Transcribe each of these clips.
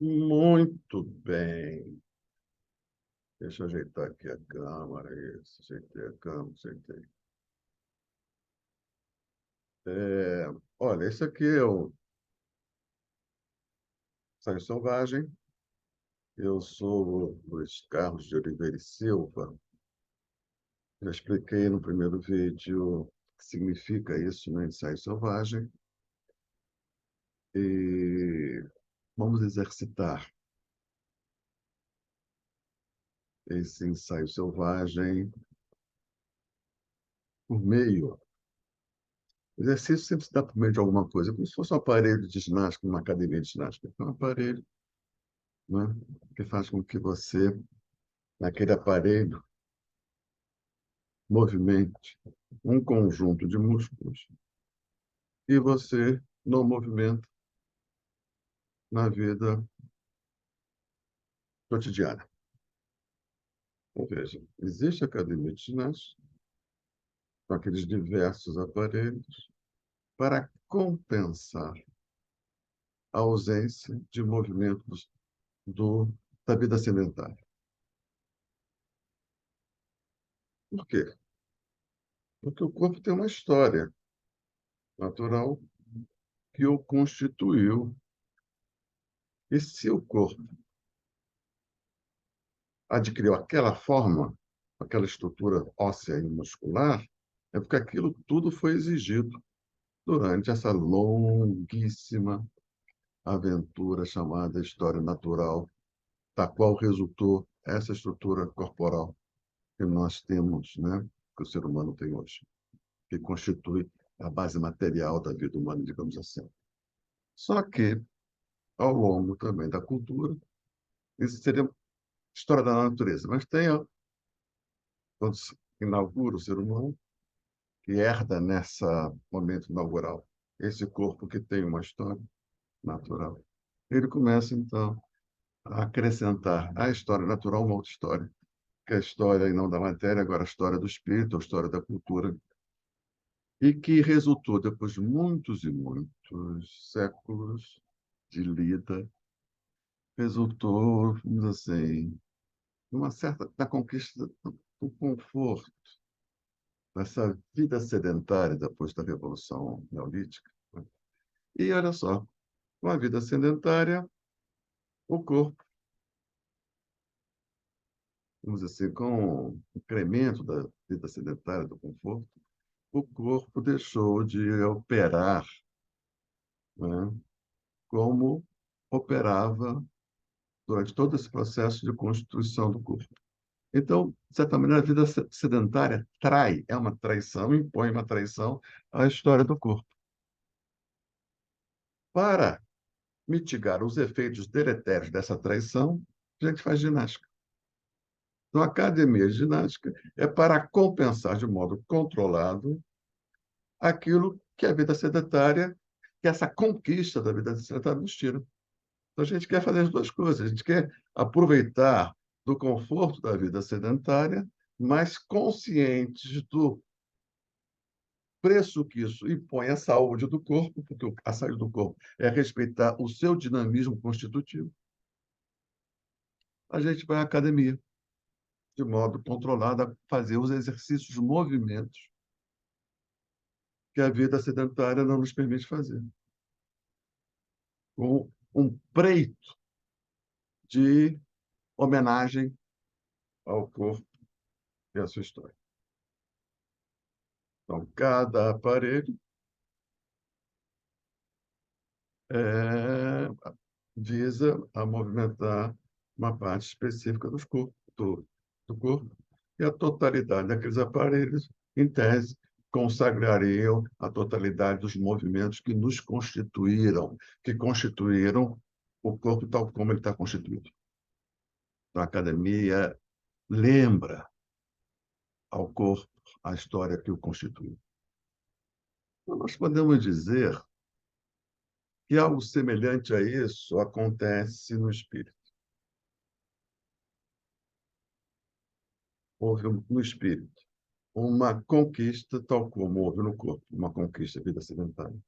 Muito bem. Deixa eu ajeitar aqui a câmera. Isso, ajeitei a câmera, ajeitei. Olha, esse aqui é o Ensaio Selvagem. Eu sou o Luiz Carlos de Oliveira e Silva. Já expliquei no primeiro vídeo o que significa isso, né? Ensaio Selvagem. E vamos exercitar esse ensaio selvagem por meio. O exercício sempre se dá por meio de alguma coisa, como se fosse um aparelho de ginástica, uma academia de ginástica. É um aparelho, né, que faz com que você, naquele aparelho, movimente um conjunto de músculos e você não movimenta na vida cotidiana. Ou seja, existe a academia de ginástica com aqueles diversos aparelhos para compensar a ausência de movimentos da vida sedentária. Por quê? Porque o corpo tem uma história natural que o constituiu. E se o corpo adquiriu aquela forma, aquela estrutura óssea e muscular, é porque aquilo tudo foi exigido durante essa longuíssima aventura chamada história natural, da qual resultou essa estrutura corporal que nós temos, né, que o ser humano tem hoje, que constitui a base material da vida humana, digamos assim. Só que, ao longo também da cultura, isso seria história da natureza, mas tem, quando se inaugura o ser humano, que herda nessa momento inaugural esse corpo que tem uma história natural. Ele começa, então, a acrescentar à história natural uma outra história, que é a história, e não da matéria, agora a história do espírito, a história da cultura, e que resultou, depois de muitos e muitos séculos de lida, resultou, vamos dizer assim, numa certa da conquista do conforto, dessa vida sedentária depois da Revolução Neolítica. E olha só, com a vida sedentária, o corpo, vamos dizer assim, com o incremento da vida sedentária, do conforto, o corpo deixou de operar, né, como operava durante todo esse processo de constituição do corpo. Então, de certa maneira, a vida sedentária trai, é uma traição, impõe uma traição à história do corpo. Para mitigar os efeitos deletérios dessa traição, a gente faz ginástica. Então, a academia de ginástica é para compensar de modo controlado aquilo que a vida sedentária, que essa conquista da vida sedentária nos tira. Então, a gente quer fazer as duas coisas. A gente quer aproveitar do conforto da vida sedentária, mas conscientes do preço que isso impõe à saúde do corpo, porque a saúde do corpo é respeitar o seu dinamismo constitutivo. A gente vai à academia, de modo controlado, a fazer os exercícios, os movimentos que a vida sedentária não nos permite fazer. Com um preito de homenagem ao corpo e à sua história. Então, cada aparelho é, visa a movimentar uma parte específica do corpo, e a totalidade daqueles aparelhos, em tese, consagrariam a totalidade dos movimentos que nos constituíram, que constituíram o corpo tal como ele está constituído. Então, a academia lembra ao corpo a história que o constitui. Então, nós podemos dizer que algo semelhante a isso acontece no espírito. Houve no espírito uma conquista, tal como houve no corpo, uma conquista vida sedentária.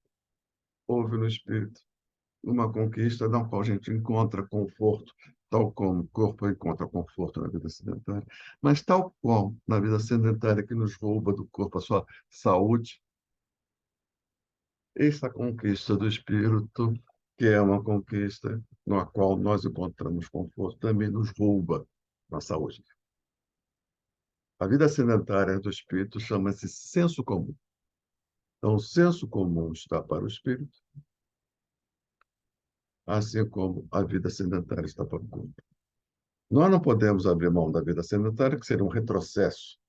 Houve no espírito uma conquista na qual a gente encontra conforto, tal como o corpo encontra conforto na vida sedentária, mas tal qual na vida sedentária que nos rouba do corpo a sua saúde, essa conquista do espírito, que é uma conquista na qual nós encontramos conforto, também nos rouba a saúde. A vida sedentária do espírito chama-se senso comum. Então, o senso comum está para o espírito, assim como a vida sedentária está para o corpo. Nós não podemos abrir mão da vida sedentária, que seria um retrocesso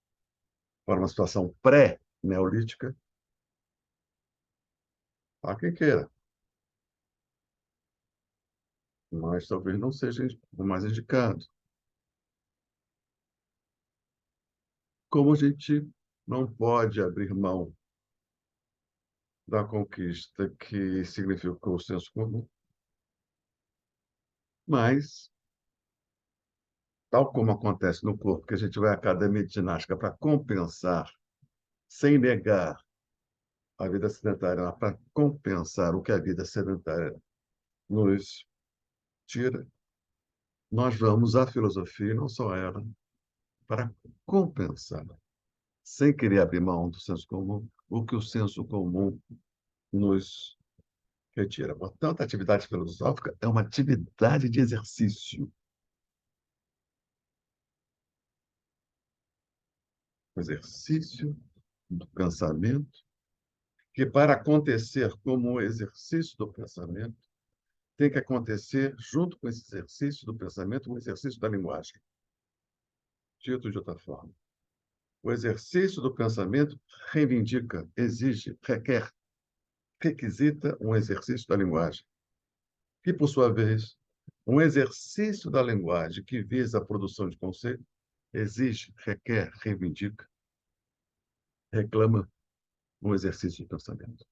para uma situação pré-neolítica, a quem queira, mas talvez não seja o mais indicado. Como a gente não pode abrir mão da conquista que significou o senso comum, mas, tal como acontece no corpo, que a gente vai à academia de ginástica para compensar, sem negar a vida sedentária, para compensar o que a vida sedentária nos tira, nós vamos à filosofia, e não só ela, para compensar, sem querer abrir mão do senso comum, o que o senso comum nos retira. Portanto, a atividade filosófica é uma atividade de exercício. O exercício do pensamento, que para acontecer como o exercício do pensamento, tem que acontecer, junto com esse exercício do pensamento, o exercício da linguagem. Dito de outra forma, o exercício do pensamento reivindica, exige, requer, requisita um exercício da linguagem, que, por sua vez, um exercício da linguagem que visa a produção de conceito, exige, requer, reivindica, reclama um exercício de pensamento.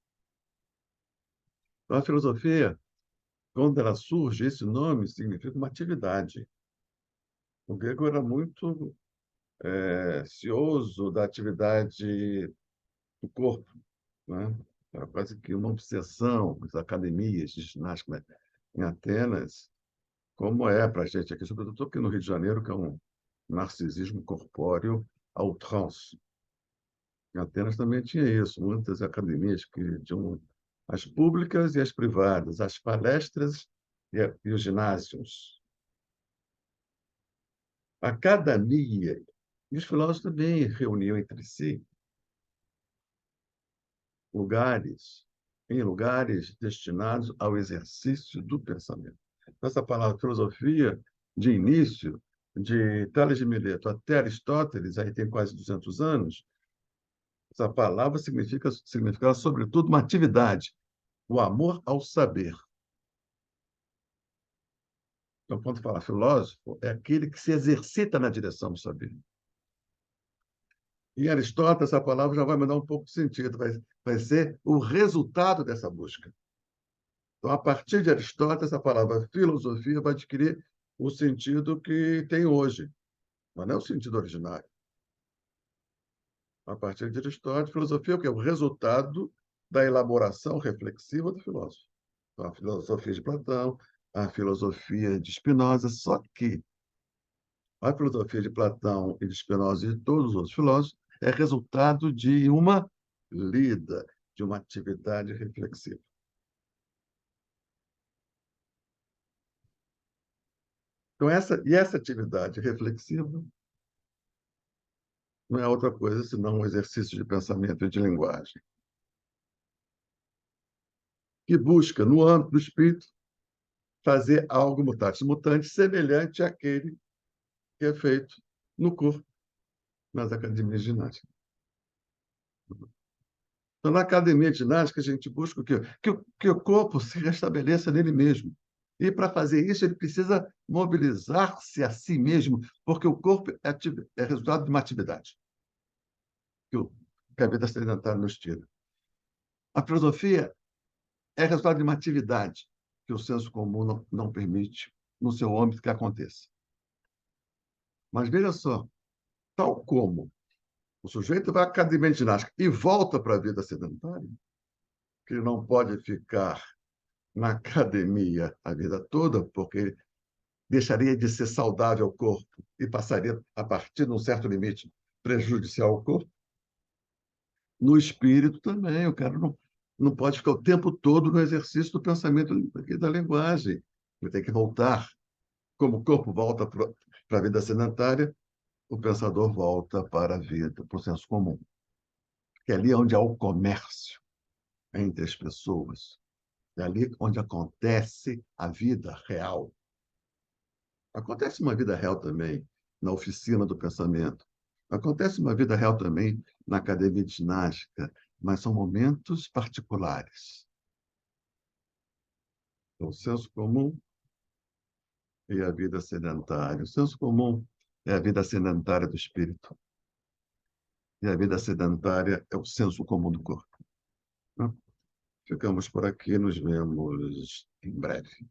Então, a filosofia, quando ela surge, esse nome significa uma atividade. O grego era muito cioso da atividade do corpo, né? Era quase que uma obsessão, as academias de ginástica, né? Em Atenas, como é para a gente aqui, sobretudo aqui no Rio de Janeiro, que é um narcisismo corpóreo à outrance. Em Atenas também tinha isso, muitas academias que tinham as públicas e as privadas, as palestras e os ginásios. A academia, e os filósofos também reuniam entre si lugares, em lugares destinados ao exercício do pensamento. Essa palavra filosofia, de início, de Tales de Mileto até Aristóteles, aí tem quase 200 anos, essa palavra significa sobretudo, uma atividade, o amor ao saber. Então, quando fala filósofo, é aquele que se exercita na direção do saber. Em Aristóteles, essa palavra já vai mudar um pouco de sentido, vai ser o resultado dessa busca. Então, a partir de Aristóteles, a palavra filosofia vai adquirir o sentido que tem hoje, mas não é o sentido originário. A partir de Aristóteles, filosofia é o quê? O resultado da elaboração reflexiva do filósofo. Então, a filosofia de Platão, a filosofia de Spinoza, só que a filosofia de Platão e de Spinoza e de todos os outros filósofos é resultado de uma lida, de uma atividade reflexiva. Então, essa atividade reflexiva não é outra coisa senão um exercício de pensamento e de linguagem, que busca, no âmbito do espírito, fazer algo mutatis mutandis semelhante àquele que é feito no corpo, nas academias de ginástica. Então, na academia de ginástica, a gente busca o quê? Que o corpo se restabeleça nele mesmo. E, para fazer isso, ele precisa mobilizar-se a si mesmo, porque o corpo é resultado de uma atividade que a vida sedentária nos tira. A filosofia é resultado de uma atividade que o senso comum não permite, no seu âmbito, que aconteça. Mas veja só, tal como o sujeito vai à academia de ginástica e volta para a vida sedentária, que ele não pode ficar na academia a vida toda, porque deixaria de ser saudável ao corpo e passaria, a partir de um certo limite, prejudicial ao corpo. No espírito também, o cara não pode ficar o tempo todo no exercício do pensamento e da linguagem. Ele tem que voltar. Como o corpo volta para a vida sedentária, o pensador volta para a vida, para o senso comum. Que é ali onde há o comércio entre as pessoas. É ali onde acontece a vida real. Acontece uma vida real também na oficina do pensamento. Acontece uma vida real também na academia de ginástica, mas são momentos particulares. O senso comum e a vida sedentária. O senso comum é a vida sedentária do espírito. E a vida sedentária é o senso comum do corpo. Né? Ficamos por aqui, nos vemos em breve.